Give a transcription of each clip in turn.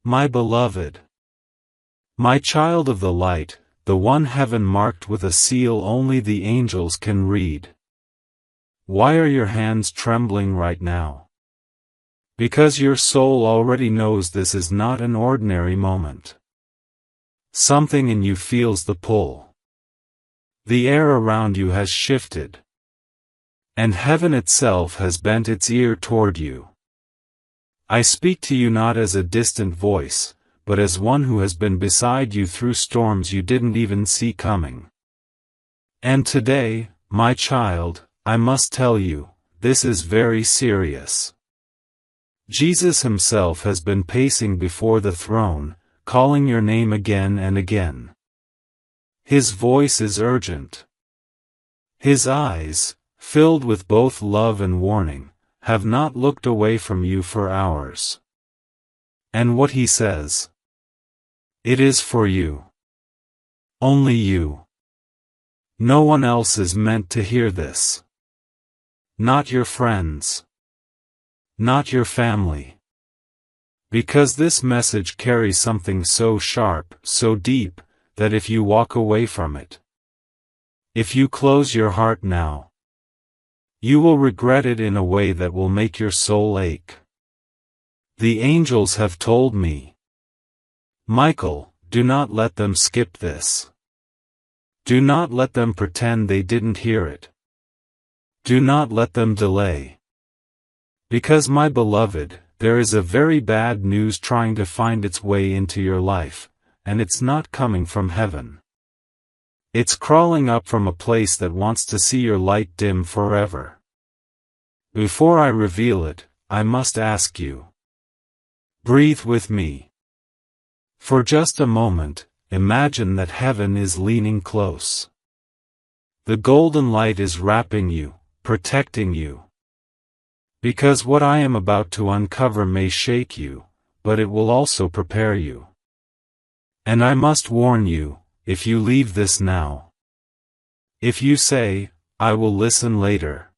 My beloved, my child of the light, the one heaven marked with a seal only the angels can read. Why are your hands trembling right now? Because your soul already knows this is not an ordinary moment. Something in you feels the pull. The air around you has shifted. And heaven itself has bent its ear toward you. I speak to you not as a distant voice, but as one who has been beside you through storms you didn't even see coming. And today, my child, I must tell you, this is very serious. Jesus himself has been pacing before the throne, calling your name again and again. His voice is urgent. His eyes, filled with both love and warning, have not looked away from you for hours. And what he says? It is for you. Only you. No one else is meant to hear this. Not your friends. Not your family. Because this message carries something so sharp, so deep, that if you walk away from it, if you close your heart now, you will regret it in a way that will make your soul ache. The angels have told me, Michael, do not let them skip this. Do not let them pretend they didn't hear it. Do not let them delay. Because my beloved, there is a very bad news trying to find its way into your life, and it's not coming from heaven. It's crawling up from a place that wants to see your light dim forever. Before I reveal it, I must ask you. Breathe with me. For just a moment, imagine that heaven is leaning close. The golden light is wrapping you, protecting you. Because what I am about to uncover may shake you, but it will also prepare you. And I must warn you, if you leave this now. If you say, I will listen later.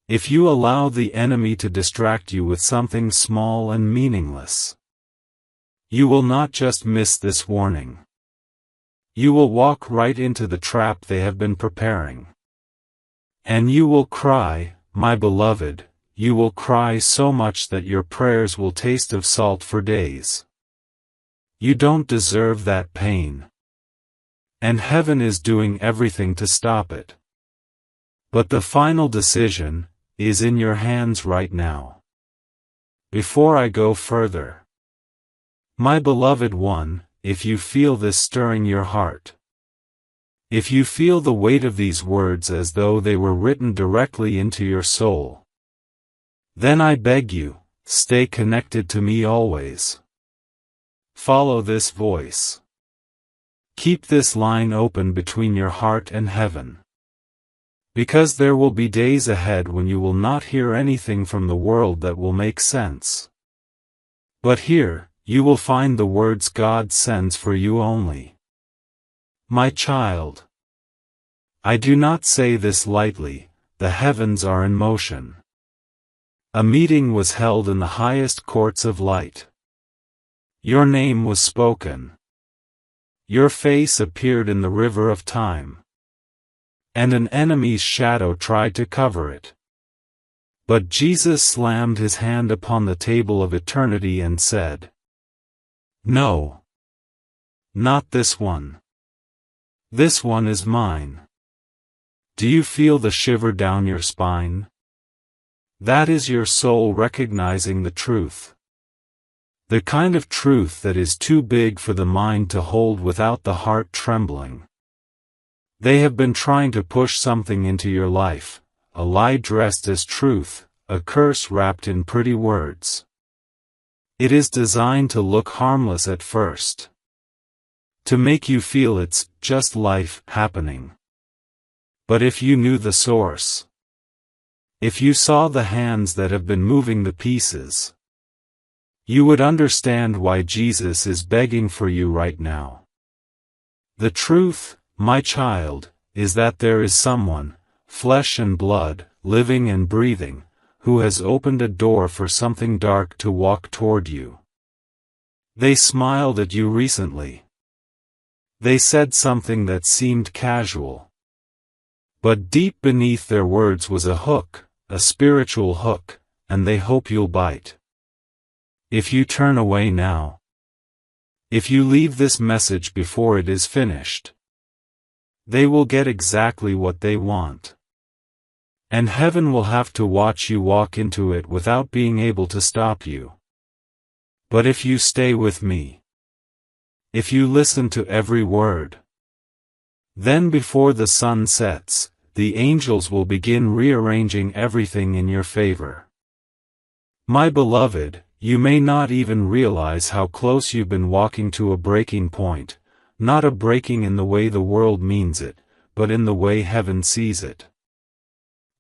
If you allow the enemy to distract you with something small and meaningless, you will not just miss this warning. You will walk right into the trap they have been preparing. And you will cry, my beloved, you will cry so much that your prayers will taste of salt for days. You don't deserve that pain. And heaven is doing everything to stop it. But the final decision is in your hands right now. Before I go further, my beloved one, if you feel this stirring your heart, if you feel the weight of these words as though they were written directly into your soul, then I beg you, stay connected to me always. Follow this voice. Keep this line open between your heart and heaven. Because there will be days ahead when you will not hear anything from the world that will make sense. But here, you will find the words God sends for you only. My child, I do not say this lightly, the heavens are in motion. A meeting was held in the highest courts of light. Your name was spoken. Your face appeared in the river of time. And an enemy's shadow tried to cover it. But Jesus slammed his hand upon the table of eternity and said, No. Not this one. This one is mine. Do you feel the shiver down your spine? That is your soul recognizing the truth. The kind of truth that is too big for the mind to hold without the heart trembling. They have been trying to push something into your life, a lie dressed as truth, a curse wrapped in pretty words. It is designed to look harmless at first. To make you feel it's just life happening. But if you knew the source, if you saw the hands that have been moving the pieces, you would understand why Jesus is begging for you right now. The truth, my child, is that there is someone, flesh and blood, living and breathing, who has opened a door for something dark to walk toward you. They smiled at you recently. They said something that seemed casual. But deep beneath their words was a hook, a spiritual hook, and they hope you'll bite. If you turn away now, if you leave this message before it is finished, they will get exactly what they want. And heaven will have to watch you walk into it without being able to stop you. But if you stay with me, if you listen to every word, then before the sun sets, the angels will begin rearranging everything in your favor. My beloved, you may not even realize how close you've been walking to a breaking point, not a breaking in the way the world means it, but in the way heaven sees it.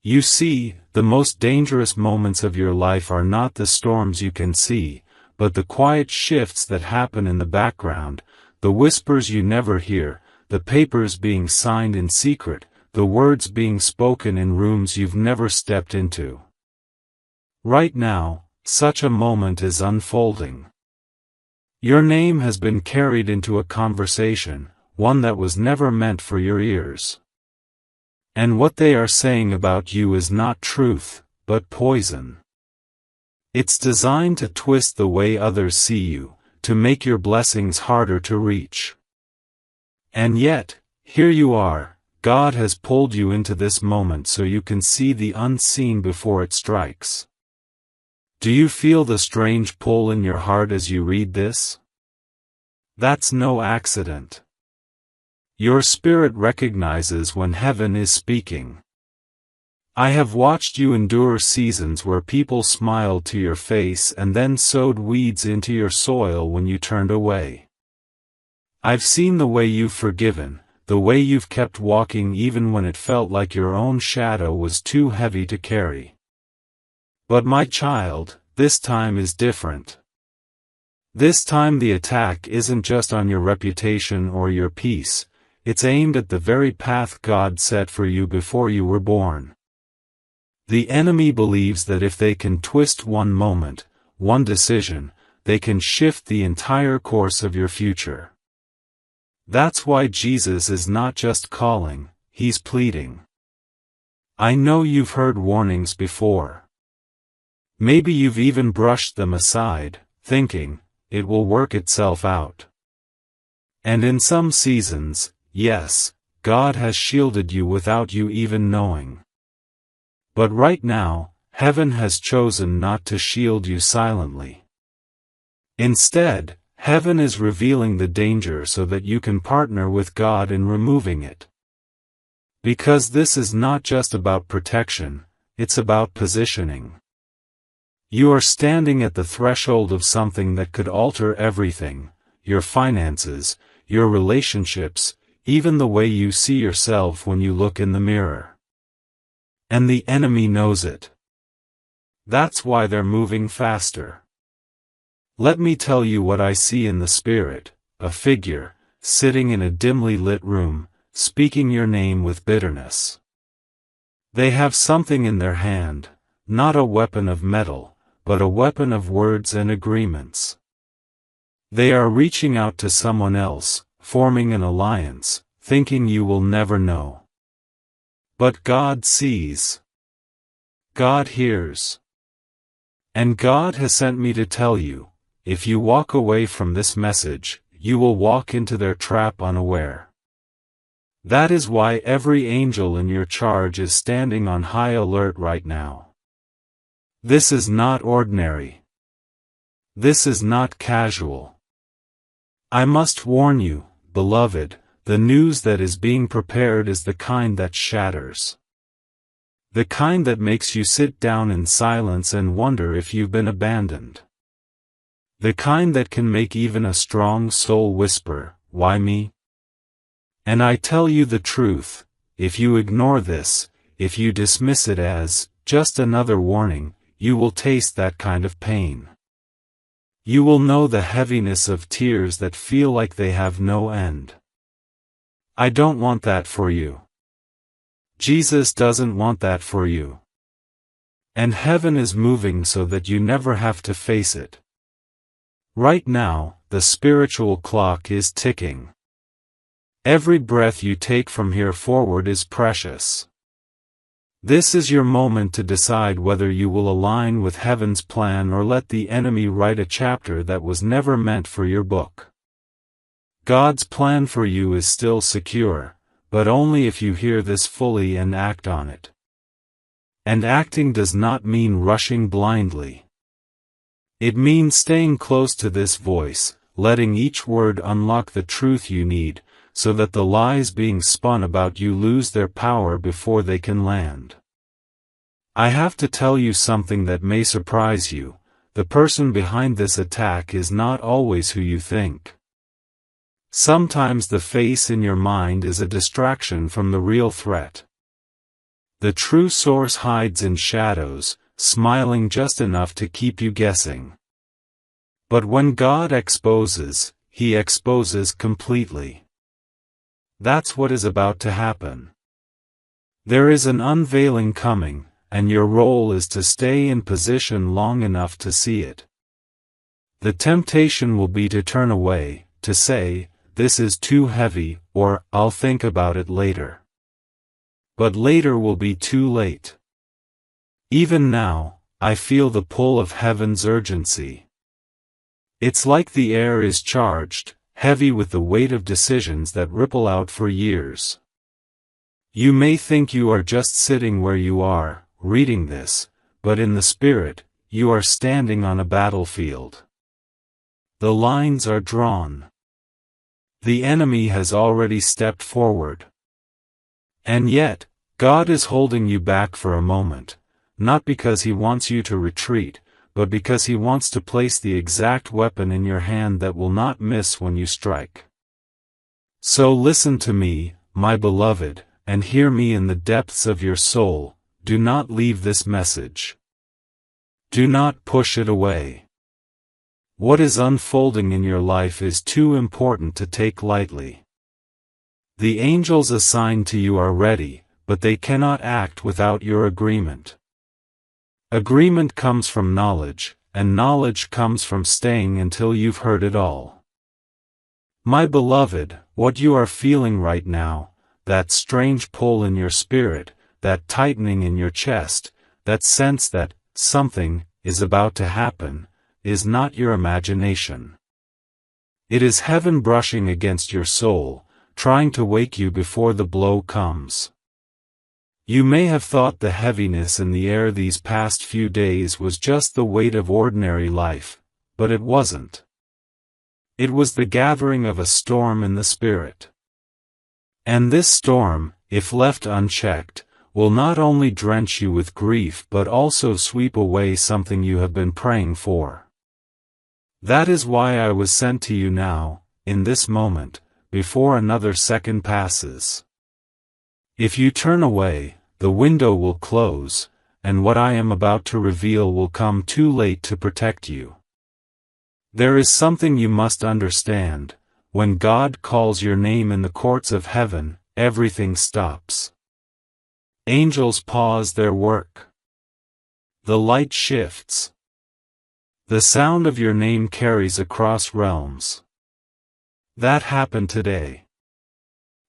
You see, the most dangerous moments of your life are not the storms you can see, but the quiet shifts that happen in the background, the whispers you never hear, the papers being signed in secret, the words being spoken in rooms you've never stepped into. Right now, such a moment is unfolding. Your name has been carried into a conversation, one that was never meant for your ears. And what they are saying about you is not truth, but poison. It's designed to twist the way others see you, to make your blessings harder to reach. And yet, here you are, God has pulled you into this moment so you can see the unseen before it strikes. Do you feel the strange pull in your heart as you read this? That's no accident. Your spirit recognizes when heaven is speaking. I have watched you endure seasons where people smiled to your face and then sowed weeds into your soil when you turned away. I've seen the way you've forgiven, the way you've kept walking even when it felt like your own shadow was too heavy to carry. But my child, this time is different. This time the attack isn't just on your reputation or your peace, it's aimed at the very path God set for you before you were born. The enemy believes that if they can twist one moment, one decision, they can shift the entire course of your future. That's why Jesus is not just calling, he's pleading. I know you've heard warnings before. Maybe you've even brushed them aside, thinking, it will work itself out. And in some seasons, yes, God has shielded you without you even knowing. But right now, heaven has chosen not to shield you silently. Instead, heaven is revealing the danger so that you can partner with God in removing it. Because this is not just about protection, it's about positioning. You are standing at the threshold of something that could alter everything, your finances, your relationships, even the way you see yourself when you look in the mirror. And the enemy knows it. That's why they're moving faster. Let me tell you what I see in the spirit, a figure, sitting in a dimly lit room, speaking your name with bitterness. They have something in their hand, not a weapon of metal, but a weapon of words and agreements. They are reaching out to someone else, forming an alliance, thinking you will never know. But God sees. God hears. And God has sent me to tell you, if you walk away from this message, you will walk into their trap unaware. That is why every angel in your charge is standing on high alert right now. This is not ordinary. This is not casual. I must warn you, beloved, the news that is being prepared is the kind that shatters. The kind that makes you sit down in silence and wonder if you've been abandoned. The kind that can make even a strong soul whisper, "Why me?" And I tell you the truth, if you ignore this, if you dismiss it as just another warning, you will taste that kind of pain. You will know the heaviness of tears that feel like they have no end. I don't want that for you. Jesus doesn't want that for you. And heaven is moving so that you never have to face it. Right now, the spiritual clock is ticking. Every breath you take from here forward is precious. This is your moment to decide whether you will align with heaven's plan or let the enemy write a chapter that was never meant for your book. God's plan for you is still secure, but only if you hear this fully and act on it. And acting does not mean rushing blindly. It means staying close to this voice, letting each word unlock the truth you need, so that the lies being spun about you lose their power before they can land. I have to tell you something that may surprise you: the person behind this attack is not always who you think. Sometimes the face in your mind is a distraction from the real threat. The true source hides in shadows, smiling just enough to keep you guessing. But when God exposes, He exposes completely. That's what is about to happen. There is an unveiling coming, and your role is to stay in position long enough to see it. The temptation will be to turn away, to say, "This is too heavy," or "I'll think about it later." But later will be too late. Even now, I feel the pull of heaven's urgency. It's like the air is charged, heavy with the weight of decisions that ripple out for years. You may think you are just sitting where you are, reading this, but in the spirit, you are standing on a battlefield. The lines are drawn. The enemy has already stepped forward. And yet, God is holding you back for a moment, not because He wants you to retreat, but because He wants to place the exact weapon in your hand that will not miss when you strike. So listen to me, my beloved, and hear me in the depths of your soul. Do not leave this message. Do not push it away. What is unfolding in your life is too important to take lightly. The angels assigned to you are ready, but they cannot act without your agreement. Agreement comes from knowledge, and knowledge comes from staying until you've heard it all. My beloved, what you are feeling right now, that strange pull in your spirit, that tightening in your chest, that sense that something is about to happen, is not your imagination. It is heaven brushing against your soul, trying to wake you before the blow comes. You may have thought the heaviness in the air these past few days was just the weight of ordinary life, but it wasn't. It was the gathering of a storm in the spirit. And this storm, if left unchecked, will not only drench you with grief but also sweep away something you have been praying for. That is why I was sent to you now, in this moment, before another second passes. If you turn away, the window will close, and what I am about to reveal will come too late to protect you. There is something you must understand: when God calls your name in the courts of heaven, everything stops. Angels pause their work. The light shifts. The sound of your name carries across realms. That happened today.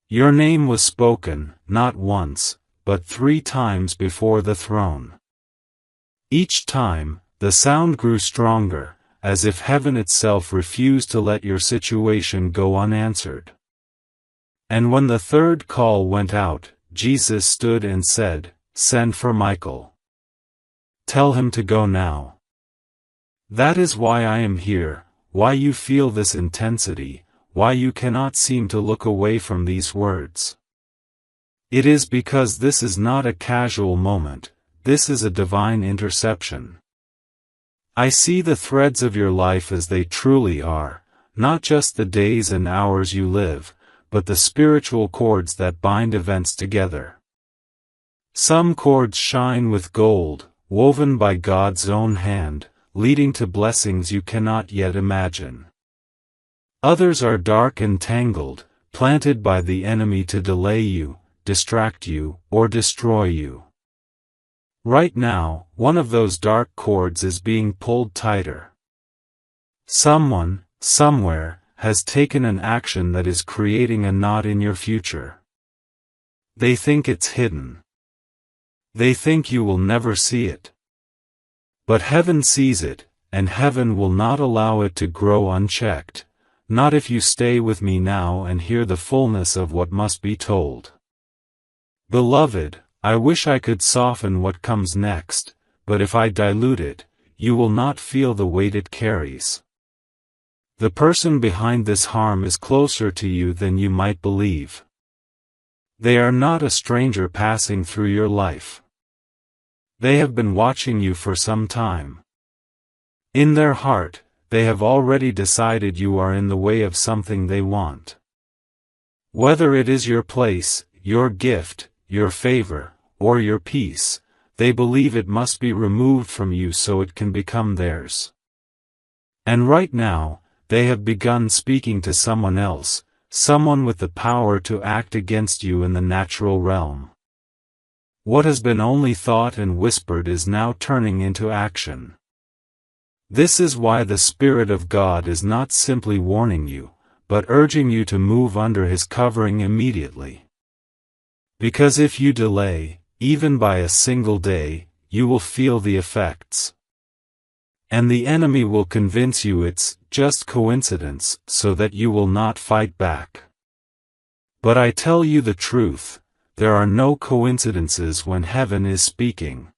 Your name was spoken, not once, but 3 times before the throne. Each time, the sound grew stronger, as if heaven itself refused to let your situation go unanswered. And when the 3rd call went out, Jesus stood and said, "Send for Michael. Tell him to go now." That is why I am here, why you feel this intensity, why you cannot seem to look away from these words. It is because this is not a casual moment, this is a divine interception. I see the threads of your life as they truly are, not just the days and hours you live, but the spiritual cords that bind events together. Some cords shine with gold, woven by God's own hand, leading to blessings you cannot yet imagine. Others are dark and tangled, planted by the enemy to delay you, distract you, or destroy you. Right now, one of those dark cords is being pulled tighter. Someone, somewhere, has taken an action that is creating a knot in your future. They think it's hidden. They think you will never see it. But heaven sees it, and heaven will not allow it to grow unchecked, not if you stay with me now and hear the fullness of what must be told. Beloved, I wish I could soften what comes next, but if I dilute it, you will not feel the weight it carries. The person behind this harm is closer to you than you might believe. They are not a stranger passing through your life. They have been watching you for some time. In their heart, they have already decided you are in the way of something they want. Whether it is your place, your gift, your favor, or your peace, they believe it must be removed from you so it can become theirs. And right now, they have begun speaking to someone else, someone with the power to act against you in the natural realm. What has been only thought and whispered is now turning into action. This is why the Spirit of God is not simply warning you, but urging you to move under His covering immediately. Because if you delay, even by a single day, you will feel the effects. And the enemy will convince you it's just coincidence so that you will not fight back. But I tell you the truth, there are no coincidences when heaven is speaking.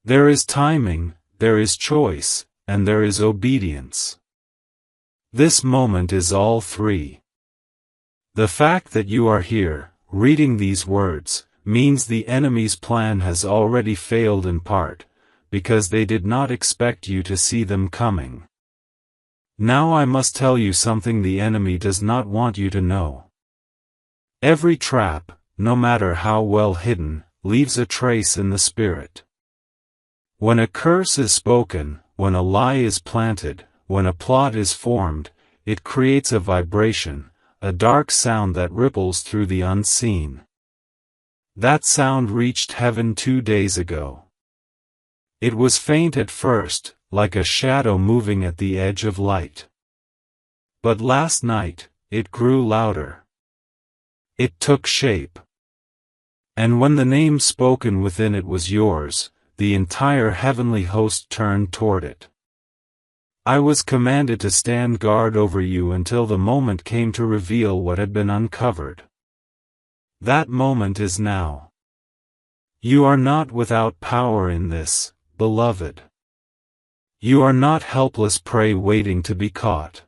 There is timing, there is choice, and there is obedience. This moment is all three. The fact that you are here, reading these words, means the enemy's plan has already failed in part, because they did not expect you to see them coming. Now I must tell you something the enemy does not want you to know. Every trap, no matter how well hidden, leaves a trace in the spirit. When a curse is spoken, when a lie is planted, when a plot is formed, it creates a vibration, a dark sound that ripples through the unseen. That sound reached heaven 2 days ago. It was faint at first, like a shadow moving at the edge of light. But last night, it grew louder. It took shape. And when the name spoken within it was yours, the entire heavenly host turned toward it. I was commanded to stand guard over you until the moment came to reveal what had been uncovered. That moment is now. You are not without power in this, beloved. You are not helpless prey waiting to be caught.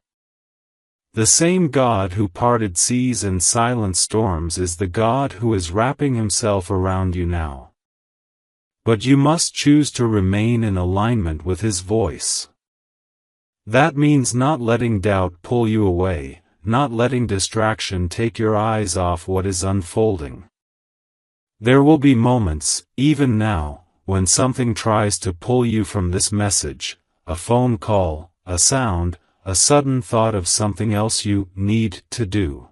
The same God who parted seas and silenced storms is the God who is wrapping Himself around you now. But you must choose to remain in alignment with His voice. That means not letting doubt pull you away, not letting distraction take your eyes off what is unfolding. There will be moments, even now, when something tries to pull you from this message, a phone call, a sound, a sudden thought of something else you need to do.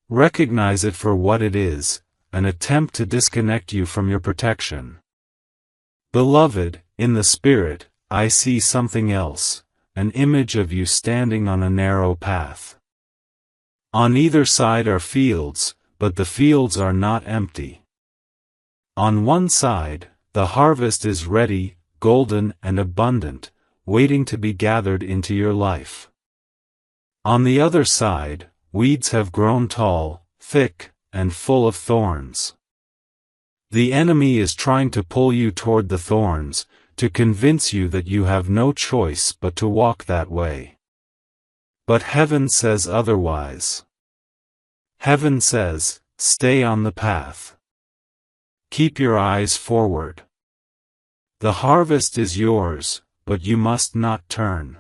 Recognize it for what it is, an attempt to disconnect you from your protection. Beloved, in the Spirit, I see something else, an image of you standing on a narrow path. On either side are fields, but the fields are not empty. On one side, the harvest is ready, golden and abundant, waiting to be gathered into your life. On the other side, weeds have grown tall, thick, and full of thorns. The enemy is trying to pull you toward the thorns, to convince you that you have no choice but to walk that way. But heaven says otherwise. Heaven says, stay on the path. Keep your eyes forward. The harvest is yours, but you must not turn.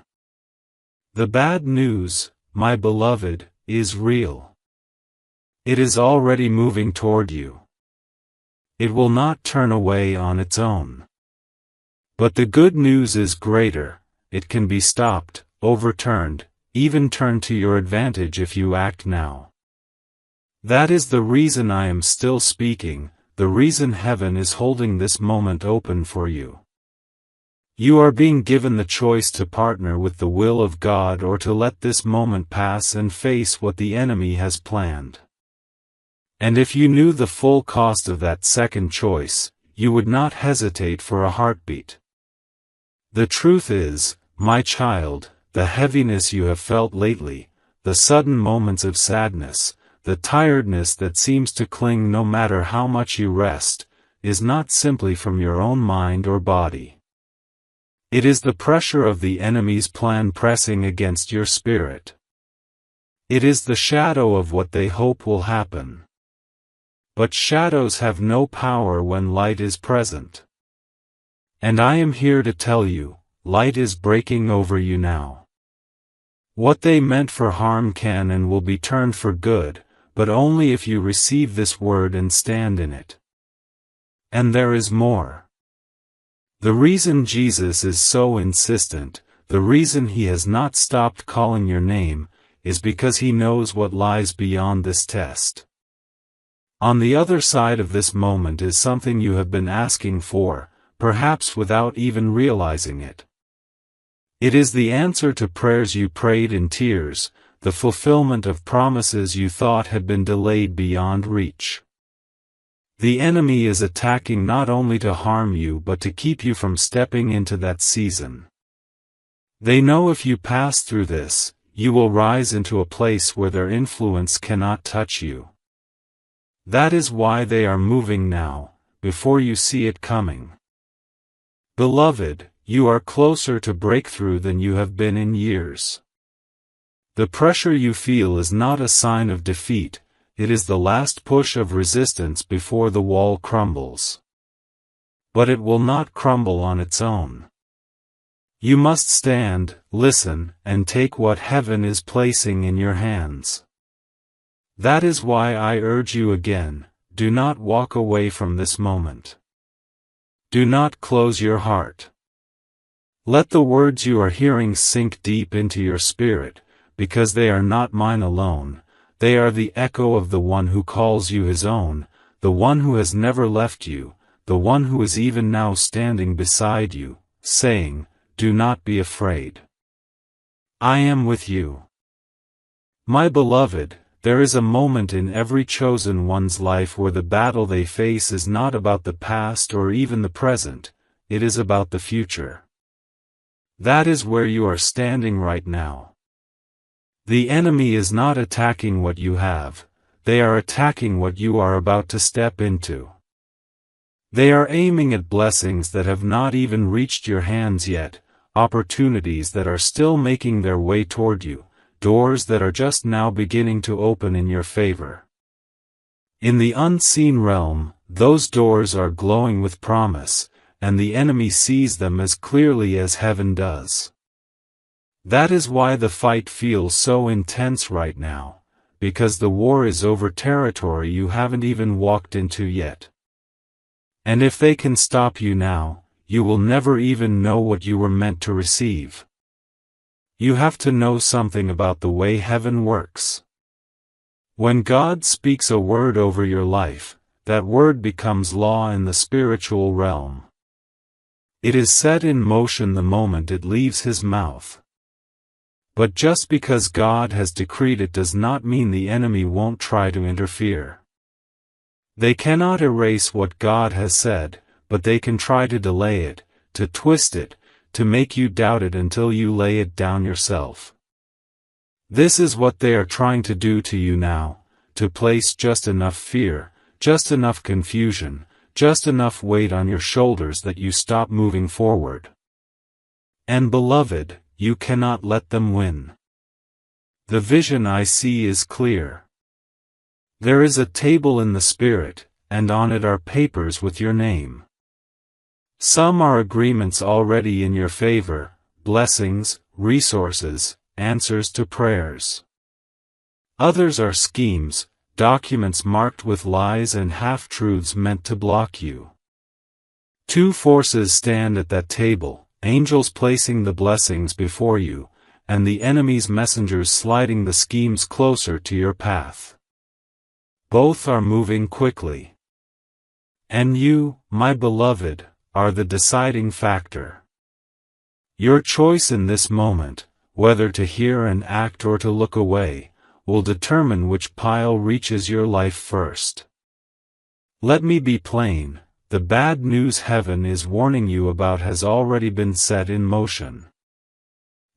The bad news, my beloved, is real. It is already moving toward you. It will not turn away on its own. But the good news is greater, it can be stopped, overturned, even turned to your advantage if you act now. That is the reason I am still speaking, the reason heaven is holding this moment open for you. You are being given the choice to partner with the will of God or to let this moment pass and face what the enemy has planned. And if you knew the full cost of that second choice, you would not hesitate for a heartbeat. The truth is, my child, the heaviness you have felt lately, the sudden moments of sadness, the tiredness that seems to cling no matter how much you rest, is not simply from your own mind or body. It is the pressure of the enemy's plan pressing against your spirit. It is the shadow of what they hope will happen. But shadows have no power when light is present. And I am here to tell you, light is breaking over you now. What they meant for harm can and will be turned for good, but only if you receive this word and stand in it. And there is more. The reason Jesus is so insistent, the reason he has not stopped calling your name, is because he knows what lies beyond this test. On the other side of this moment is something you have been asking for, perhaps without even realizing it. It is the answer to prayers you prayed in tears, the fulfillment of promises you thought had been delayed beyond reach. The enemy is attacking not only to harm you but to keep you from stepping into that season. They know if you pass through this, you will rise into a place where their influence cannot touch you. That is why they are moving now, before you see it coming. Beloved, you are closer to breakthrough than you have been in years. The pressure you feel is not a sign of defeat, it is the last push of resistance before the wall crumbles. But it will not crumble on its own. You must stand, listen, and take what heaven is placing in your hands. That is why I urge you again, do not walk away from this moment. Do not close your heart. Let the words you are hearing sink deep into your spirit, because they are not mine alone. They are the echo of the one who calls you his own, the one who has never left you, the one who is even now standing beside you, saying, "Do not be afraid. I am with you." My beloved, there is a moment in every chosen one's life where the battle they face is not about the past or even the present, it is about the future. That is where you are standing right now. The enemy is not attacking what you have, they are attacking what you are about to step into. They are aiming at blessings that have not even reached your hands yet, opportunities that are still making their way toward you, doors that are just now beginning to open in your favor. In the unseen realm, those doors are glowing with promise, and the enemy sees them as clearly as heaven does. That is why the fight feels so intense right now, because the war is over territory you haven't even walked into yet. And if they can stop you now, you will never even know what you were meant to receive. You have to know something about the way heaven works. When God speaks a word over your life, that word becomes law in the spiritual realm. It is set in motion the moment it leaves his mouth. But just because God has decreed it does not mean the enemy won't try to interfere. They cannot erase what God has said, but they can try to delay it, to twist it, to make you doubt it until you lay it down yourself. This is what they are trying to do to you now, to place just enough fear, just enough confusion, just enough weight on your shoulders that you stop moving forward. And beloved, you cannot let them win. The vision I see is clear. There is a table in the Spirit, and on it are papers with your name. Some are agreements already in your favor, blessings, resources, answers to prayers. Others are schemes, documents marked with lies and half-truths meant to block you. Two forces stand at that table, angels placing the blessings before you, and the enemy's messengers sliding the schemes closer to your path. Both are moving quickly. And you, my beloved, are the deciding factor. Your choice in this moment, whether to hear and act or to look away, will determine which pile reaches your life first. Let me be plain, the bad news heaven is warning you about has already been set in motion.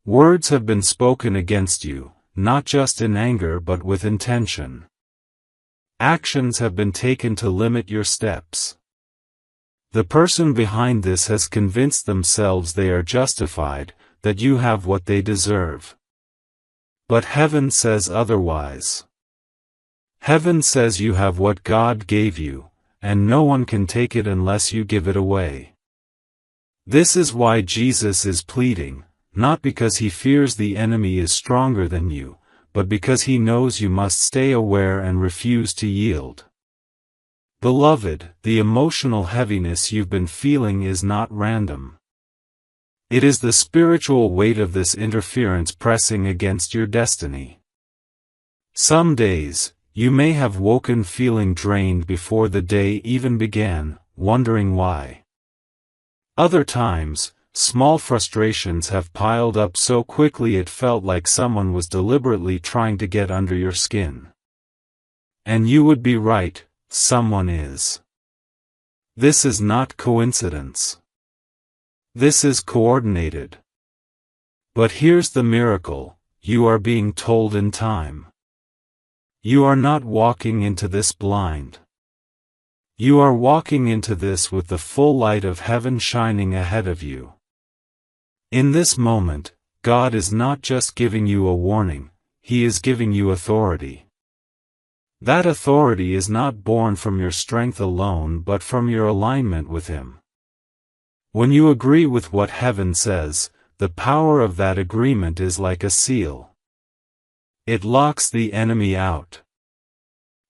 Words have been spoken against you, not just in anger but with intention. Actions have been taken to limit your steps. The person behind this has convinced themselves they are justified, that you have what they deserve. But heaven says otherwise. Heaven says you have what God gave you, and no one can take it unless you give it away. This is why Jesus is pleading, not because he fears the enemy is stronger than you, but because he knows you must stay aware and refuse to yield. Beloved, the emotional heaviness you've been feeling is not random. It is the spiritual weight of this interference pressing against your destiny. Some days, you may have woken feeling drained before the day even began, wondering why. Other times, small frustrations have piled up so quickly it felt like someone was deliberately trying to get under your skin. And you would be right, someone is. This is not coincidence. This is coordinated. But here's the miracle, you are being told in time. You are not walking into this blind. You are walking into this with the full light of heaven shining ahead of you. In this moment, God is not just giving you a warning, He is giving you authority. That authority is not born from your strength alone but from your alignment with Him. When you agree with what heaven says, the power of that agreement is like a seal. It locks the enemy out.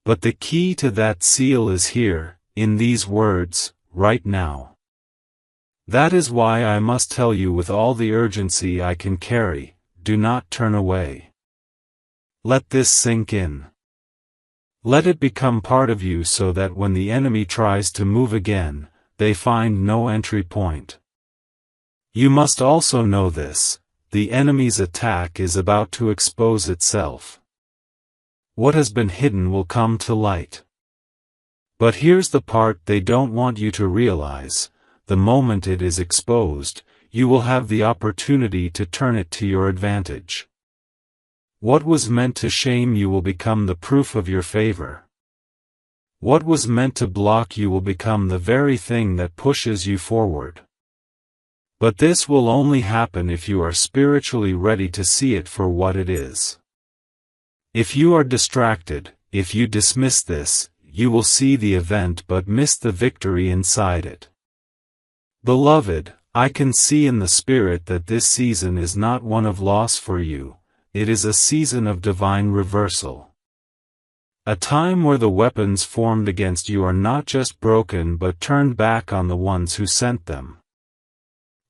But the key to that seal is here, in these words, right now. That is why I must tell you with all the urgency I can carry, do not turn away. Let this sink in. Let it become part of you so that when the enemy tries to move again, they find no entry point. You must also know this, the enemy's attack is about to expose itself. What has been hidden will come to light. But here's the part they don't want you to realize, the moment it is exposed, you will have the opportunity to turn it to your advantage. What was meant to shame you will become the proof of your favor. What was meant to block you will become the very thing that pushes you forward. But this will only happen if you are spiritually ready to see it for what it is. If you are distracted, if you dismiss this, you will see the event but miss the victory inside it. Beloved, I can see in the Spirit that this season is not one of loss for you. It is a season of divine reversal. A time where the weapons formed against you are not just broken but turned back on the ones who sent them.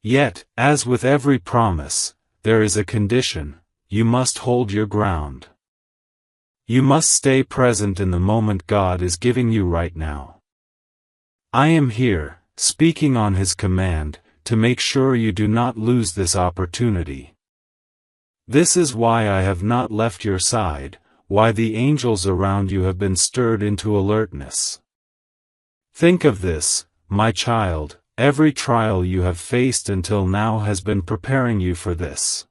Yet, as with every promise, there is a condition, you must hold your ground. You must stay present in the moment God is giving you right now. I am here, speaking on His command, to make sure you do not lose this opportunity. This is why I have not left your side, why the angels around you have been stirred into alertness. Think of this, my child, every trial you have faced until now has been preparing you for this.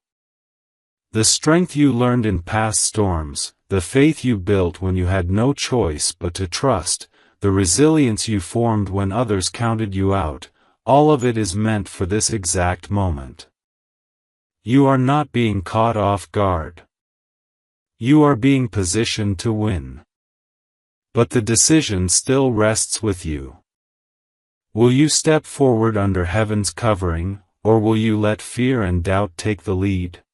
The strength you learned in past storms, the faith you built when you had no choice but to trust, the resilience you formed when others counted you out, all of it is meant for this exact moment. You are not being caught off guard. You are being positioned to win. But the decision still rests with you. Will you step forward under heaven's covering, or will you let fear and doubt take the lead?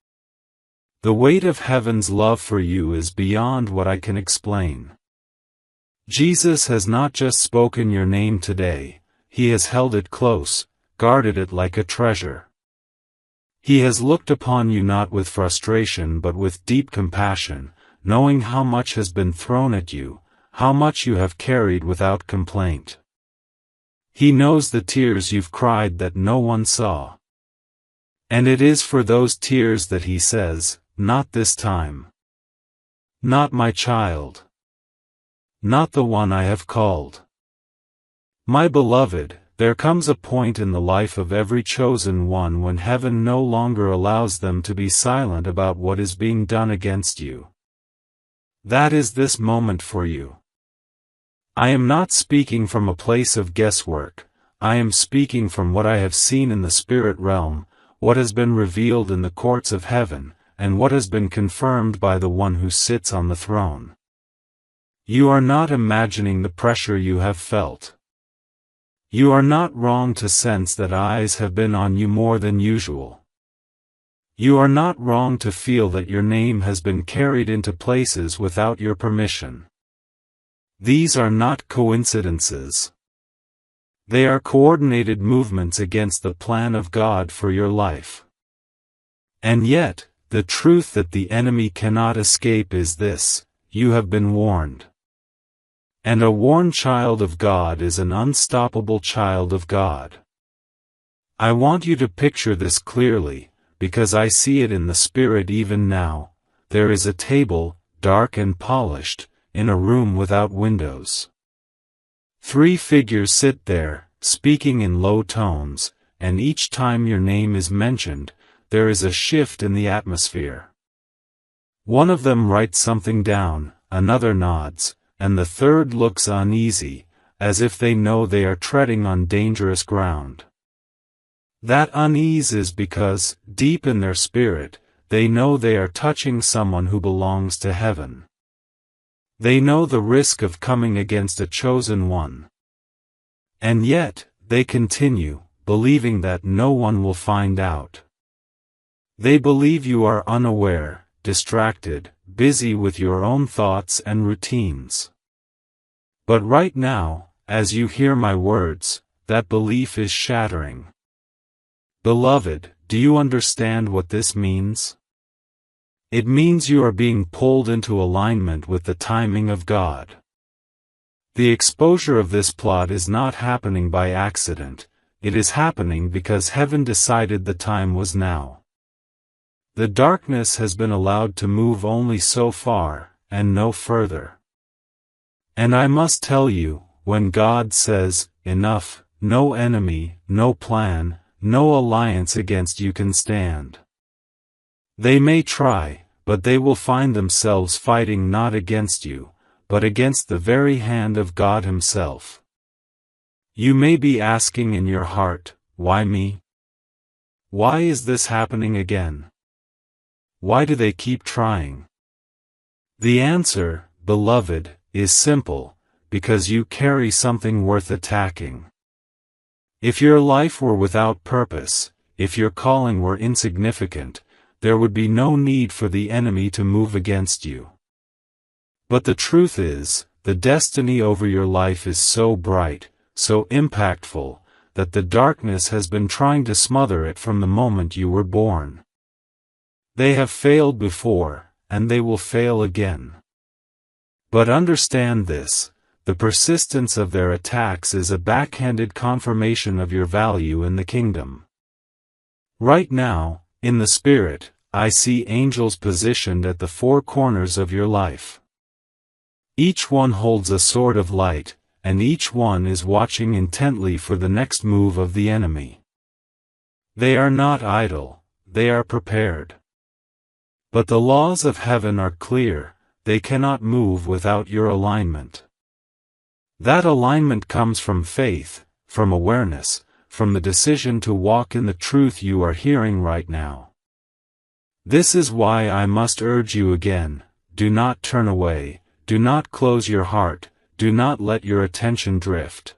The weight of heaven's love for you is beyond what I can explain. Jesus has not just spoken your name today, He has held it close, guarded it like a treasure. He has looked upon you not with frustration but with deep compassion, knowing how much has been thrown at you, how much you have carried without complaint. He knows the tears you've cried that no one saw. And it is for those tears that he says, "Not this time. Not my child. Not the one I have called." My beloved, there comes a point in the life of every chosen one when heaven no longer allows them to be silent about what is being done against you. That is this moment for you. I am not speaking from a place of guesswork, I am speaking from what I have seen in the spirit realm, what has been revealed in the courts of heaven, and what has been confirmed by the one who sits on the throne. You are not imagining the pressure you have felt. You are not wrong to sense that eyes have been on you more than usual. You are not wrong to feel that your name has been carried into places without your permission. These are not coincidences. They are coordinated movements against the plan of God for your life. And yet, the truth that the enemy cannot escape is this: you have been warned. And a warned child of God is an unstoppable child of God. I want you to picture this clearly, because I see it in the spirit even now. There is a table, dark and polished, in a room without windows. 3 figures sit there, speaking in low tones, and each time your name is mentioned, there is a shift in the atmosphere. One of them writes something down, another nods, and the third looks uneasy, as if they know they are treading on dangerous ground. That unease is because, deep in their spirit, they know they are touching someone who belongs to heaven. They know the risk of coming against a chosen one. And yet, they continue, believing that no one will find out. They believe you are unaware, distracted, busy with your own thoughts and routines. But right now, as you hear my words, that belief is shattering. Beloved, do you understand what this means? It means you are being pulled into alignment with the timing of God. The exposure of this plot is not happening by accident, it is happening because heaven decided the time was now. The darkness has been allowed to move only so far, and no further. And I must tell you, when God says, "Enough," no enemy, no plan, no alliance against you can stand. They may try, but they will find themselves fighting not against you, but against the very hand of God Himself. You may be asking in your heart, "Why me? Why is this happening again? Why do they keep trying?" The answer, beloved, is simple: because you carry something worth attacking. If your life were without purpose, if your calling were insignificant, there would be no need for the enemy to move against you. But the truth is, the destiny over your life is so bright, so impactful, that the darkness has been trying to smother it from the moment you were born. They have failed before, and they will fail again. But understand this: the persistence of their attacks is a backhanded confirmation of your value in the kingdom. Right now, in the Spirit, I see angels positioned at the 4 corners of your life. Each one holds a sword of light, and each one is watching intently for the next move of the enemy. They are not idle, they are prepared. But the laws of heaven are clear: they cannot move without your alignment. That alignment comes from faith, from awareness, from the decision to walk in the truth you are hearing right now. This is why I must urge you again: do not turn away, do not close your heart, do not let your attention drift.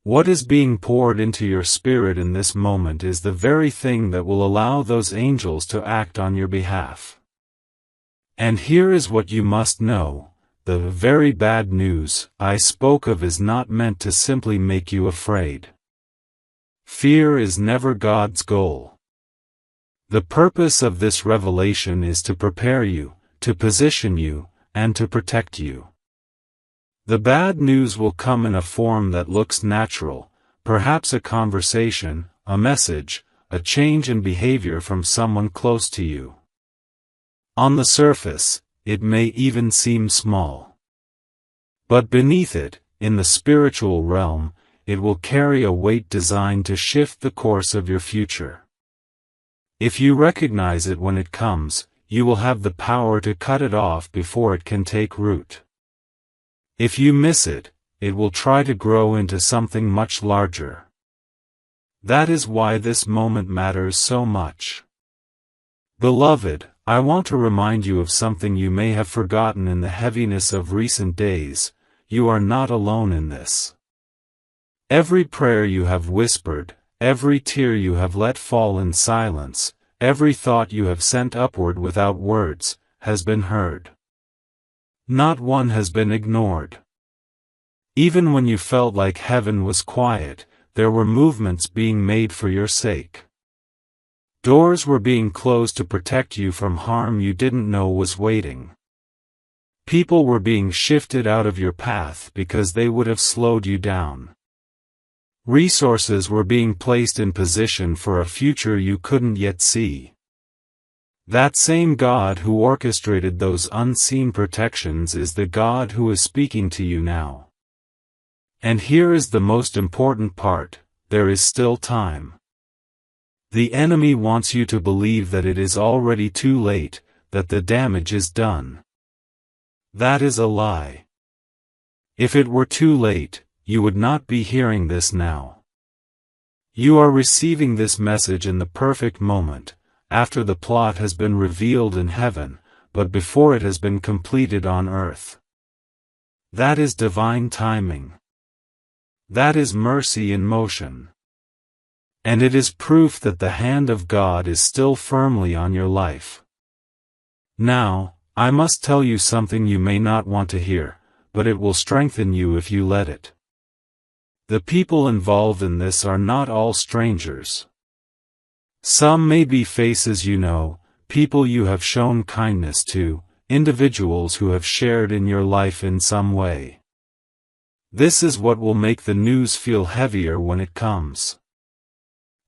What is being poured into your spirit in this moment is the very thing that will allow those angels to act on your behalf. And here is what you must know: the very bad news I spoke of is not meant to simply make you afraid. Fear is never God's goal. The purpose of this revelation is to prepare you, to position you, and to protect you. The bad news will come in a form that looks natural, perhaps a conversation, a message, a change in behavior from someone close to you. On the surface, it may even seem small. But beneath it, in the spiritual realm, it will carry a weight designed to shift the course of your future. If you recognize it when it comes, you will have the power to cut it off before it can take root. If you miss it, it will try to grow into something much larger. That is why this moment matters so much. Beloved, I want to remind you of something you may have forgotten in the heaviness of recent days. You are not alone in this. Every prayer you have whispered, every tear you have let fall in silence, every thought you have sent upward without words, has been heard. Not one has been ignored. Even when you felt like heaven was quiet, there were movements being made for your sake. Doors were being closed to protect you from harm you didn't know was waiting. People were being shifted out of your path because they would have slowed you down. Resources were being placed in position for a future you couldn't yet see. That same God who orchestrated those unseen protections is the God who is speaking to you now. And here is the most important part: there is still time. The enemy wants you to believe that it is already too late, that the damage is done. That is a lie. If it were too late, you would not be hearing this now. You are receiving this message in the perfect moment, after the plot has been revealed in heaven, but before it has been completed on earth. That is divine timing. That is mercy in motion. And it is proof that the hand of God is still firmly on your life. Now, I must tell you something you may not want to hear, but it will strengthen you if you let it. The people involved in this are not all strangers. Some may be faces you know, people you have shown kindness to, individuals who have shared in your life in some way. This is what will make the news feel heavier when it comes.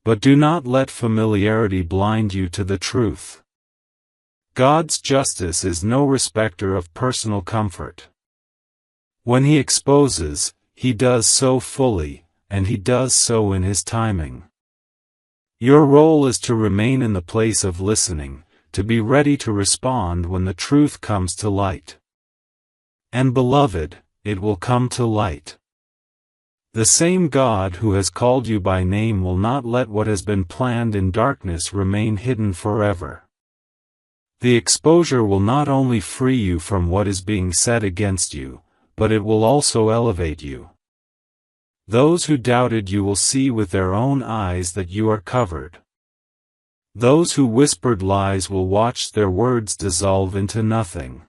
But do not let familiarity blind you to the truth. God's justice is no respecter of personal comfort. When He exposes, He does so fully, and He does so in His timing. Your role is to remain in the place of listening, to be ready to respond when the truth comes to light. And beloved, it will come to light. The same God who has called you by name will not let what has been planned in darkness remain hidden forever. The exposure will not only free you from what is being said against you, but it will also elevate you. Those who doubted you will see with their own eyes that you are covered. Those who whispered lies will watch their words dissolve into nothing.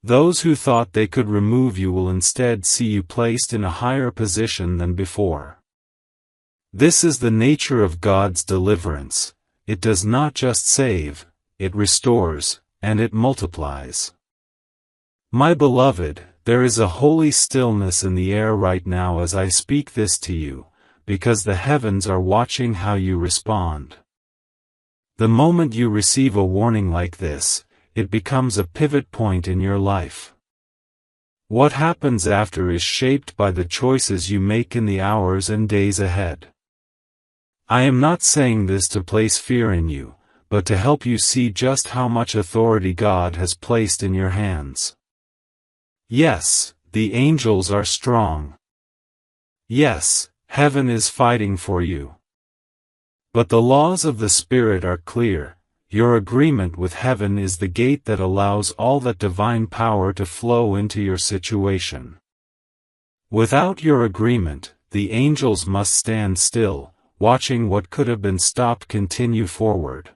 Those who thought they could remove you will instead see you placed in a higher position than before. This is the nature of God's deliverance. It does not just save, it restores, and it multiplies. My beloved, there is a holy stillness in the air right now as I speak this to you, because the heavens are watching how you respond. The moment you receive a warning like this, it becomes a pivot point in your life. What happens after is shaped by the choices you make in the hours and days ahead. I am not saying this to place fear in you, but to help you see just how much authority God has placed in your hands. Yes, the angels are strong. Yes, heaven is fighting for you. But the laws of the Spirit are clear. Your agreement with heaven is the gate that allows all that divine power to flow into your situation. Without your agreement, the angels must stand still, watching what could have been stopped continue forward.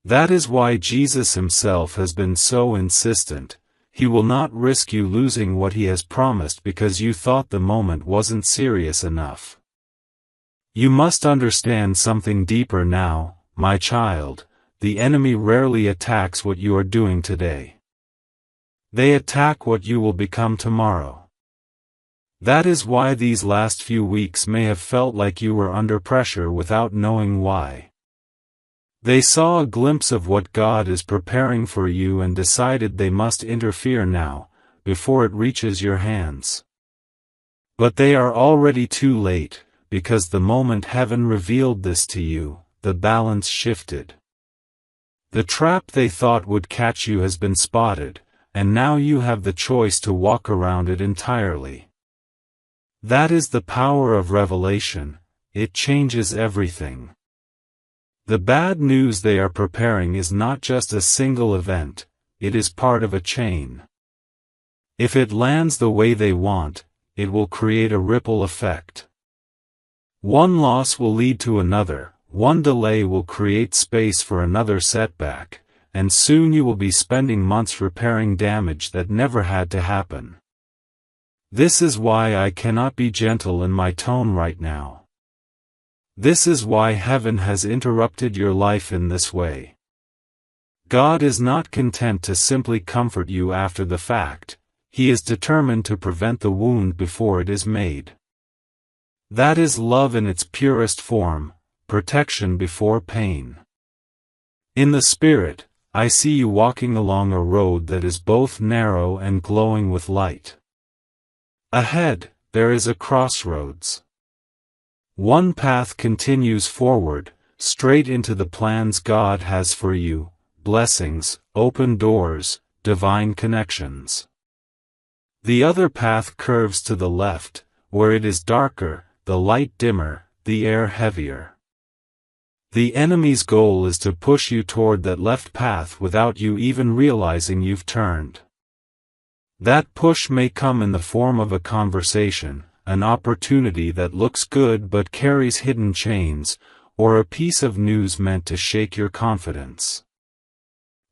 That is why Jesus Himself has been so insistent. He will not risk you losing what He has promised because you thought the moment wasn't serious enough. You must understand something deeper now, my child. The enemy rarely attacks what you are doing today. They attack what you will become tomorrow. That is why these last few weeks may have felt like you were under pressure without knowing why. They saw a glimpse of what God is preparing for you and decided they must interfere now, before it reaches your hands. But they are already too late, because the moment heaven revealed this to you, the balance shifted. The trap they thought would catch you has been spotted, and now you have the choice to walk around it entirely. That is the power of revelation. It changes everything. The bad news they are preparing is not just a single event, it is part of a chain. If it lands the way they want, it will create a ripple effect. One loss will lead to another, one delay will create space for another setback, and soon you will be spending months repairing damage that never had to happen. This is why I cannot be gentle in my tone right now. This is why heaven has interrupted your life in this way. God is not content to simply comfort you after the fact, He is determined to prevent the wound before it is made. That is love in its purest form, protection before pain. In the Spirit, I see you walking along a road that is both narrow and glowing with light. Ahead, there is a crossroads. One path continues forward, straight into the plans God has for you, blessings, open doors, divine connections. The other path curves to the left, where it is darker, the light dimmer, the air heavier. The enemy's goal is to push you toward that left path without you even realizing you've turned. That push may come in the form of a conversation, an opportunity that looks good but carries hidden chains, or a piece of news meant to shake your confidence.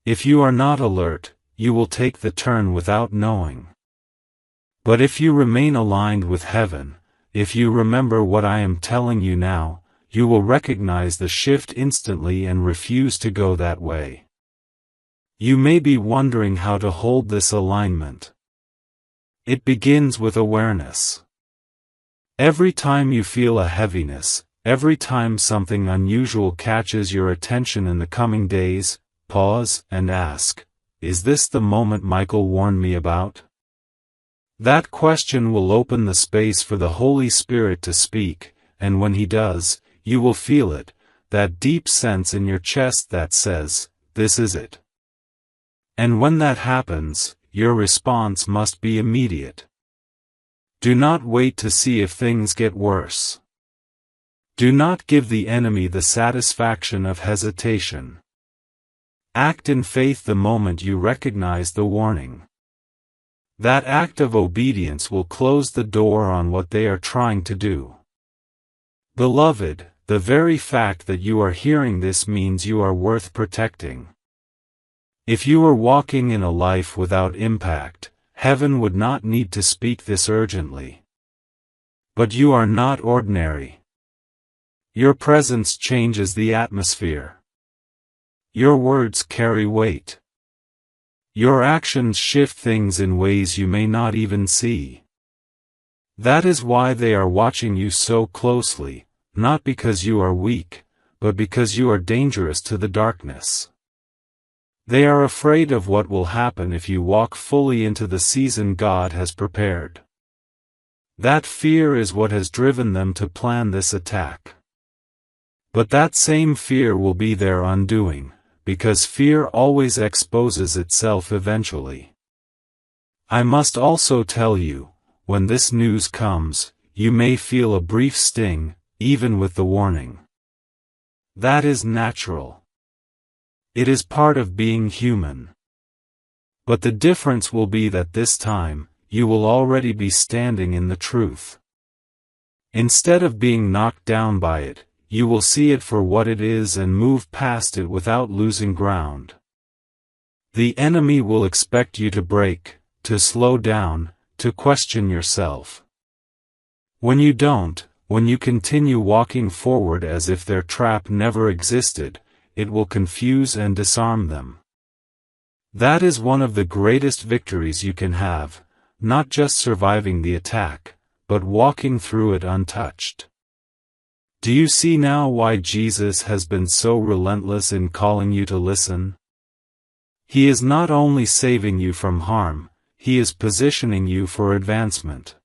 If you are not alert, you will take the turn without knowing. But if you remain aligned with heaven, if you remember what I am telling you now, you will recognize the shift instantly and refuse to go that way. You may be wondering how to hold this alignment. It begins with awareness. Every time you feel a heaviness, every time something unusual catches your attention in the coming days, pause and ask, is this the moment Michael warned me about? That question will open the space for the Holy Spirit to speak, and when He does, you will feel it, that deep sense in your chest that says, this is it. And when that happens, your response must be immediate. Do not wait to see if things get worse. Do not give the enemy the satisfaction of hesitation. Act in faith the moment you recognize the warning. That act of obedience will close the door on what they are trying to do. Beloved, the very fact that you are hearing this means you are worth protecting. If you were walking in a life without impact, heaven would not need to speak this urgently. But you are not ordinary. Your presence changes the atmosphere. Your words carry weight. Your actions shift things in ways you may not even see. That is why they are watching you so closely, not because you are weak, but because you are dangerous to the darkness. They are afraid of what will happen if you walk fully into the season God has prepared. That fear is what has driven them to plan this attack. But that same fear will be their undoing, because fear always exposes itself eventually. I must also tell you, when this news comes, you may feel a brief sting, even with the warning. That is natural. It is part of being human. But the difference will be that this time, you will already be standing in the truth. Instead of being knocked down by it, you will see it for what it is and move past it without losing ground. The enemy will expect you to break, to slow down, to question yourself. When you don't, when you continue walking forward as if their trap never existed, it will confuse and disarm them. That is one of the greatest victories you can have, not just surviving the attack, but walking through it untouched. Do you see now why Jesus has been so relentless in calling you to listen? He is not only saving you from harm, He is positioning you for advancement.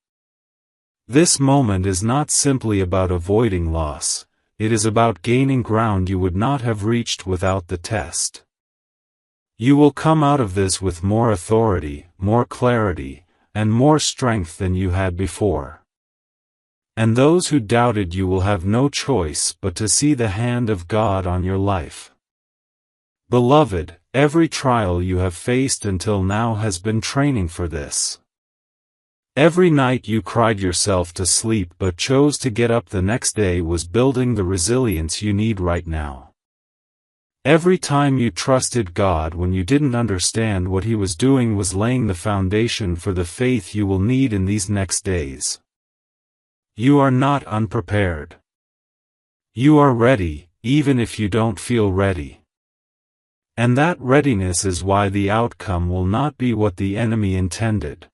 This moment is not simply about avoiding loss, it is about gaining ground you would not have reached without the test. You will come out of this with more authority, more clarity, and more strength than you had before. And those who doubted you will have no choice but to see the hand of God on your life. Beloved, every trial you have faced until now has been training for this. Every night you cried yourself to sleep but chose to get up the next day was building the resilience you need right now. Every time you trusted God when you didn't understand what He was doing was laying the foundation for the faith you will need in these next days. You are not unprepared. You are ready, even if you don't feel ready. And that readiness is why the outcome will not be what the enemy intended.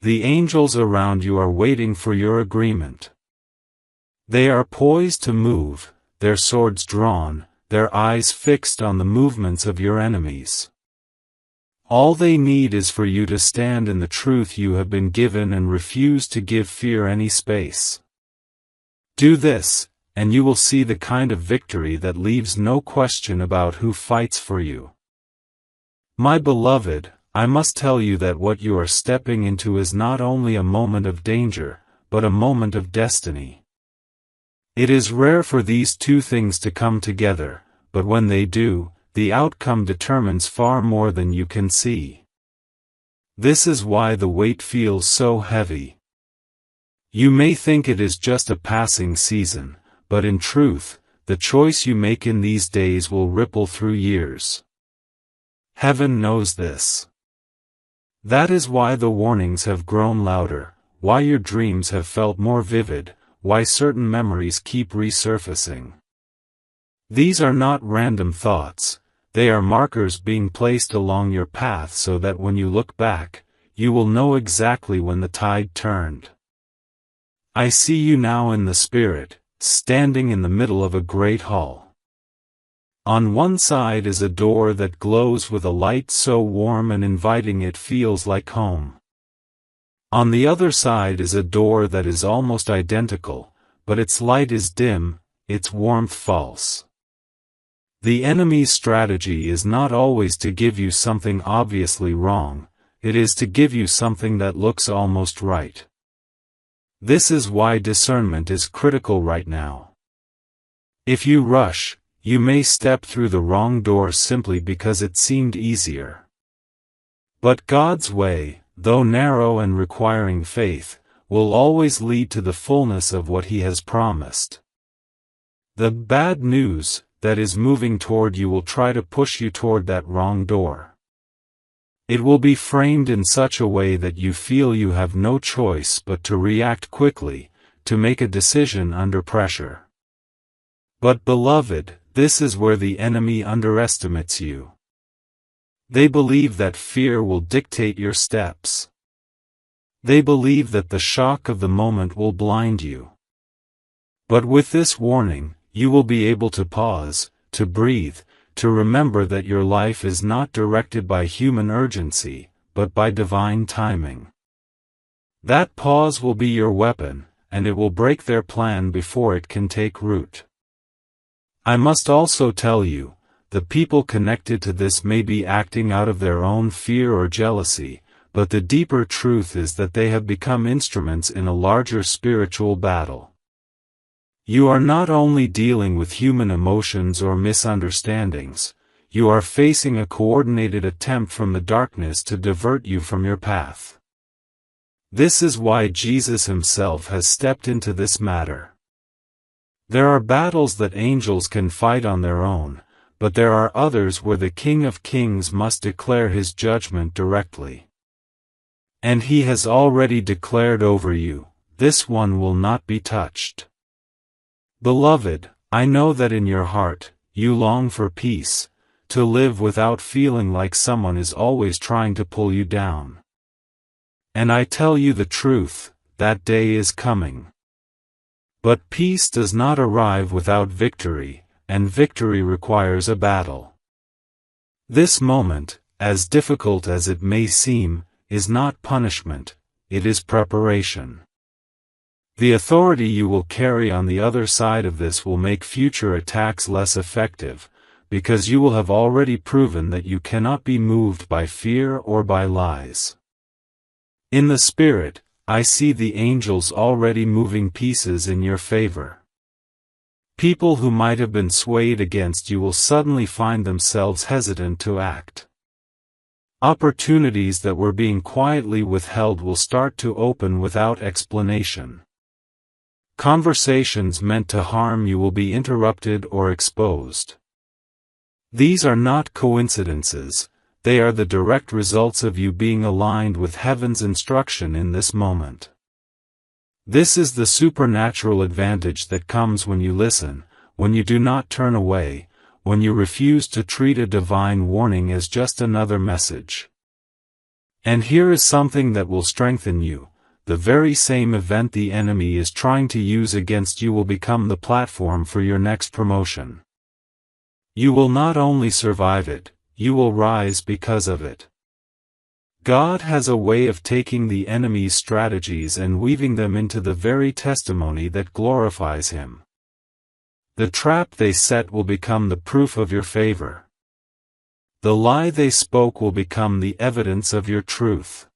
The angels around you are waiting for your agreement. They are poised to move, their swords drawn, their eyes fixed on the movements of your enemies. All they need is for you to stand in the truth you have been given and refuse to give fear any space. Do this, and you will see the kind of victory that leaves no question about who fights for you. My beloved, I must tell you that what you are stepping into is not only a moment of danger, but a moment of destiny. It is rare for these two things to come together, but when they do, the outcome determines far more than you can see. This is why the weight feels so heavy. You may think it is just a passing season, but in truth, the choice you make in these days will ripple through years. Heaven knows this. That is why the warnings have grown louder, why your dreams have felt more vivid, why certain memories keep resurfacing. These are not random thoughts. They are markers being placed along your path so that when you look back, you will know exactly when the tide turned. I see you now in the Spirit, standing in the middle of a great hall. On one side is a door that glows with a light so warm and inviting it feels like home. On the other side is a door that is almost identical, but its light is dim, its warmth false. The enemy's strategy is not always to give you something obviously wrong, it is to give you something that looks almost right. This is why discernment is critical right now. If you rush, you may step through the wrong door simply because it seemed easier. But God's way, though narrow and requiring faith, will always lead to the fullness of what He has promised. The bad news that is moving toward you will try to push you toward that wrong door. It will be framed in such a way that you feel you have no choice but to react quickly, to make a decision under pressure. But beloved, this is where the enemy underestimates you. They believe that fear will dictate your steps. They believe that the shock of the moment will blind you. But with this warning, you will be able to pause, to breathe, to remember that your life is not directed by human urgency, but by divine timing. That pause will be your weapon, and it will break their plan before it can take root. I must also tell you, the people connected to this may be acting out of their own fear or jealousy, but the deeper truth is that they have become instruments in a larger spiritual battle. You are not only dealing with human emotions or misunderstandings, you are facing a coordinated attempt from the darkness to divert you from your path. This is why Jesus Himself has stepped into this matter. There are battles that angels can fight on their own, but there are others where the King of Kings must declare His judgment directly. And He has already declared over you, this one will not be touched. Beloved, I know that in your heart, you long for peace, to live without feeling like someone is always trying to pull you down. And I tell you the truth, that day is coming. But peace does not arrive without victory, and victory requires a battle. This moment, as difficult as it may seem, is not punishment, it is preparation. The authority you will carry on the other side of this will make future attacks less effective, because you will have already proven that you cannot be moved by fear or by lies. In the Spirit, I see the angels already moving pieces in your favor. People who might have been swayed against you will suddenly find themselves hesitant to act. Opportunities that were being quietly withheld will start to open without explanation. Conversations meant to harm you will be interrupted or exposed. These are not coincidences, they are the direct results of you being aligned with heaven's instruction in this moment. This is the supernatural advantage that comes when you listen, when you do not turn away, when you refuse to treat a divine warning as just another message. And here is something that will strengthen you. The very same event the enemy is trying to use against you will become the platform for your next promotion. You will not only survive it, you will rise because of it. God has a way of taking the enemy's strategies and weaving them into the very testimony that glorifies Him. The trap they set will become the proof of your favor. The lie they spoke will become the evidence of your truth.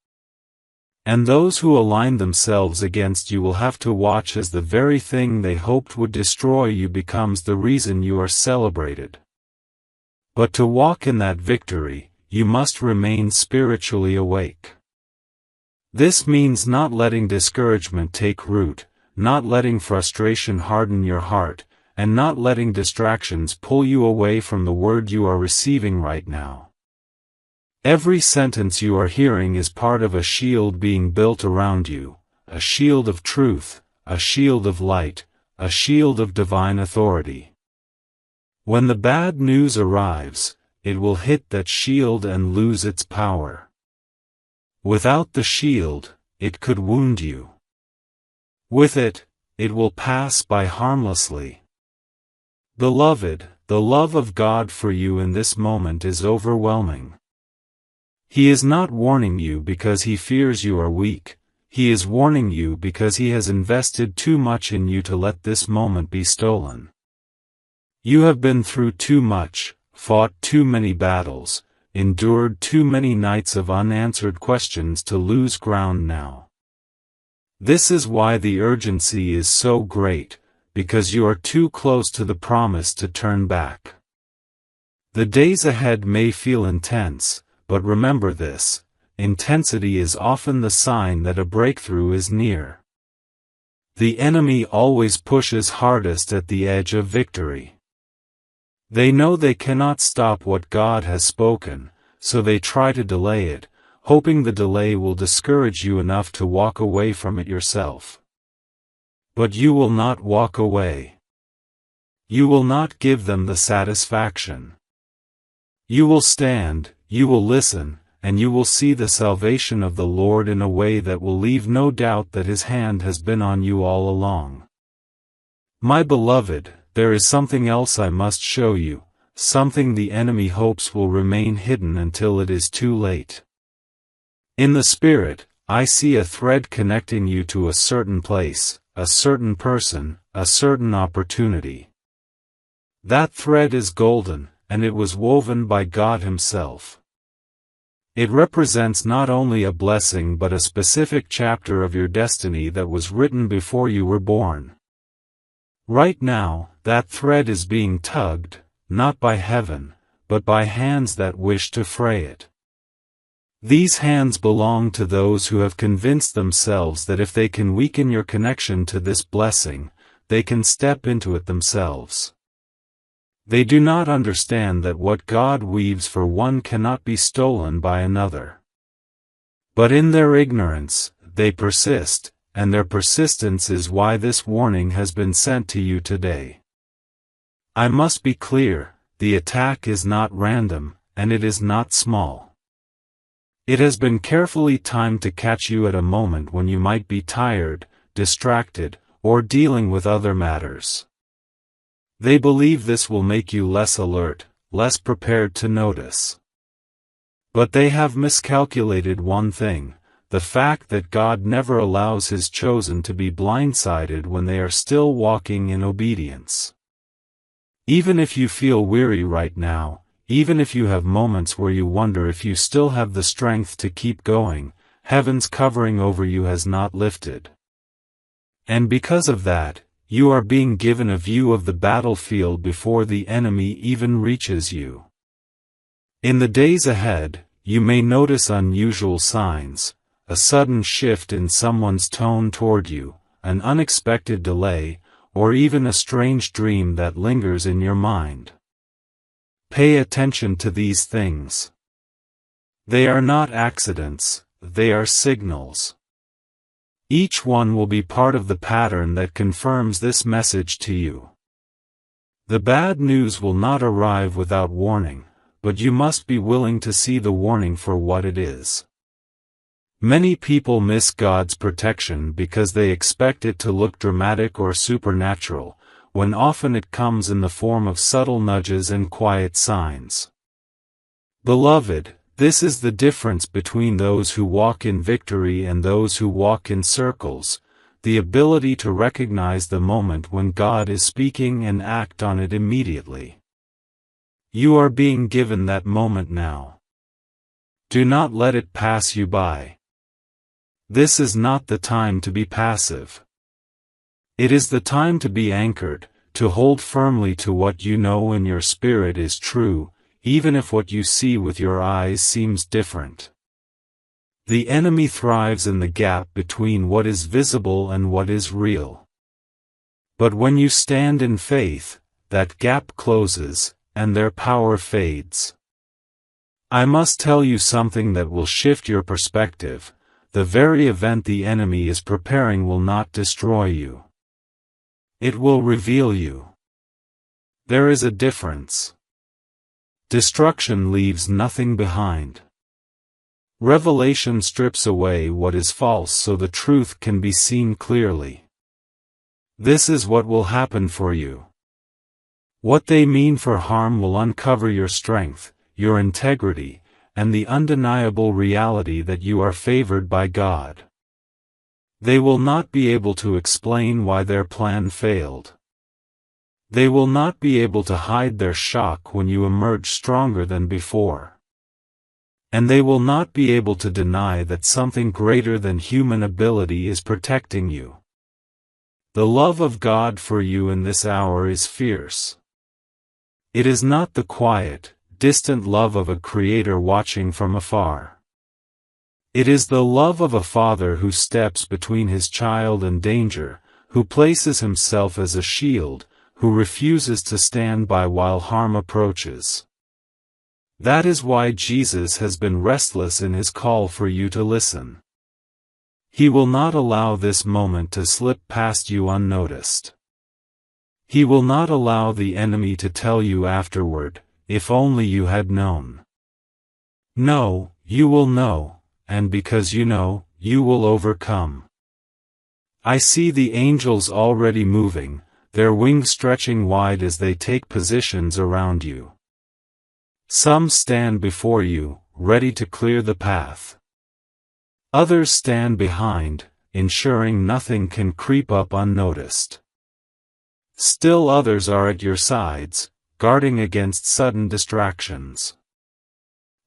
And those who align themselves against you will have to watch as the very thing they hoped would destroy you becomes the reason you are celebrated. But to walk in that victory, you must remain spiritually awake. This means not letting discouragement take root, not letting frustration harden your heart, and not letting distractions pull you away from the word you are receiving right now. Every sentence you are hearing is part of a shield being built around you, a shield of truth, a shield of light, a shield of divine authority. When the bad news arrives, it will hit that shield and lose its power. Without the shield, it could wound you. With it, it will pass by harmlessly. Beloved, the love of God for you in this moment is overwhelming. He is not warning you because He fears you are weak, He is warning you because He has invested too much in you to let this moment be stolen. You have been through too much, fought too many battles, endured too many nights of unanswered questions to lose ground now. This is why the urgency is so great, because you are too close to the promise to turn back. The days ahead may feel intense, but remember this, intensity is often the sign that a breakthrough is near. The enemy always pushes hardest at the edge of victory. They know they cannot stop what God has spoken, so they try to delay it, hoping the delay will discourage you enough to walk away from it yourself. But you will not walk away. You will not give them the satisfaction. You will stand, you will listen, and you will see the salvation of the Lord in a way that will leave no doubt that His hand has been on you all along. My beloved, there is something else I must show you, something the enemy hopes will remain hidden until it is too late. In the Spirit, I see a thread connecting you to a certain place, a certain person, a certain opportunity. That thread is golden, and it was woven by God Himself. It represents not only a blessing but a specific chapter of your destiny that was written before you were born. Right now, that thread is being tugged, not by heaven, but by hands that wish to fray it. These hands belong to those who have convinced themselves that if they can weaken your connection to this blessing, they can step into it themselves. They do not understand that what God weaves for one cannot be stolen by another. But in their ignorance, they persist, and their persistence is why this warning has been sent to you today. I must be clear, the attack is not random, and it is not small. It has been carefully timed to catch you at a moment when you might be tired, distracted, or dealing with other matters. They believe this will make you less alert, less prepared to notice. But they have miscalculated one thing: the fact that God never allows His chosen to be blindsided when they are still walking in obedience. Even if you feel weary right now, even if you have moments where you wonder if you still have the strength to keep going, heaven's covering over you has not lifted. And because of that, you are being given a view of the battlefield before the enemy even reaches you. In the days ahead, you may notice unusual signs: a sudden shift in someone's tone toward you, an unexpected delay, or even a strange dream that lingers in your mind. Pay attention to these things. They are not accidents, they are signals. Each one will be part of the pattern that confirms this message to you. The bad news will not arrive without warning, but you must be willing to see the warning for what it is. Many people miss God's protection because they expect it to look dramatic or supernatural, when often it comes in the form of subtle nudges and quiet signs. Beloved, this is the difference between those who walk in victory and those who walk in circles: the ability to recognize the moment when God is speaking and act on it immediately. You are being given that moment now. Do not let it pass you by. This is not the time to be passive. It is the time to be anchored, to hold firmly to what you know in your spirit is true, even if what you see with your eyes seems different. The enemy thrives in the gap between what is visible and what is real. But when you stand in faith, that gap closes, and their power fades. I must tell you something that will shift your perspective: the very event the enemy is preparing will not destroy you. It will reveal you. There is a difference. Destruction leaves nothing behind. Revelation strips away what is false so the truth can be seen clearly. This is what will happen for you. What they mean for harm will uncover your strength, your integrity, and the undeniable reality that you are favored by God. They will not be able to explain why their plan failed. They will not be able to hide their shock when you emerge stronger than before. And they will not be able to deny that something greater than human ability is protecting you. The love of God for you in this hour is fierce. It is not the quiet, distant love of a creator watching from afar. It is the love of a father who steps between his child and danger, who places himself as a shield, who refuses to stand by while harm approaches. That is why Jesus has been restless in his call for you to listen. He will not allow this moment to slip past you unnoticed. He will not allow the enemy to tell you afterward, "If only you had known." No, you will know. And because you know, you will overcome. I see the angels already moving, their wings stretching wide as they take positions around you. Some stand before you, ready to clear the path. Others stand behind, ensuring nothing can creep up unnoticed. Still others are at your sides, guarding against sudden distractions.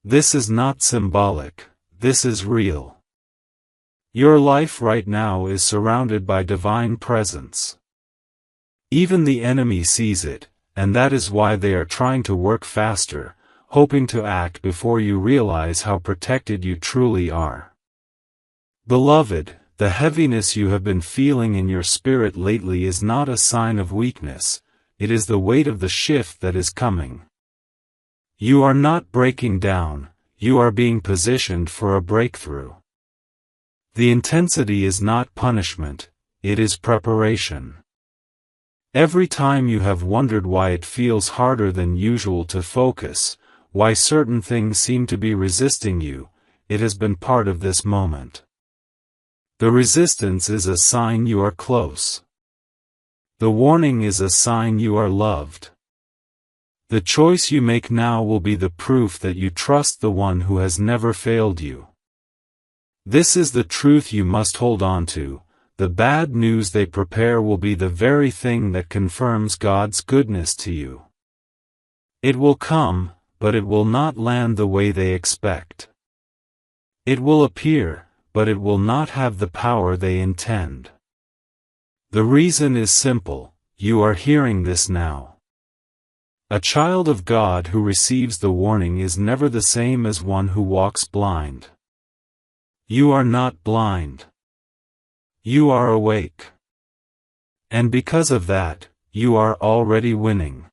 This is not symbolic. This is real. Your life right now is surrounded by divine presence. Even the enemy sees it, and that is why they are trying to work faster, hoping to act before you realize how protected you truly are. Beloved, the heaviness you have been feeling in your spirit lately is not a sign of weakness, it is the weight of the shift that is coming. You are not breaking down. You are being positioned for a breakthrough. The intensity is not punishment, it is preparation. Every time you have wondered why it feels harder than usual to focus, why certain things seem to be resisting you, it has been part of this moment. The resistance is a sign you are close. The warning is a sign you are loved. The choice you make now will be the proof that you trust the one who has never failed you. This is the truth you must hold on to. The bad news they prepare will be the very thing that confirms God's goodness to you. It will come, but it will not land the way they expect. It will appear, but it will not have the power they intend. The reason is simple: you are hearing this now. A child of God who receives the warning is never the same as one who walks blind. You are not blind. You are awake. And because of that, you are already winning.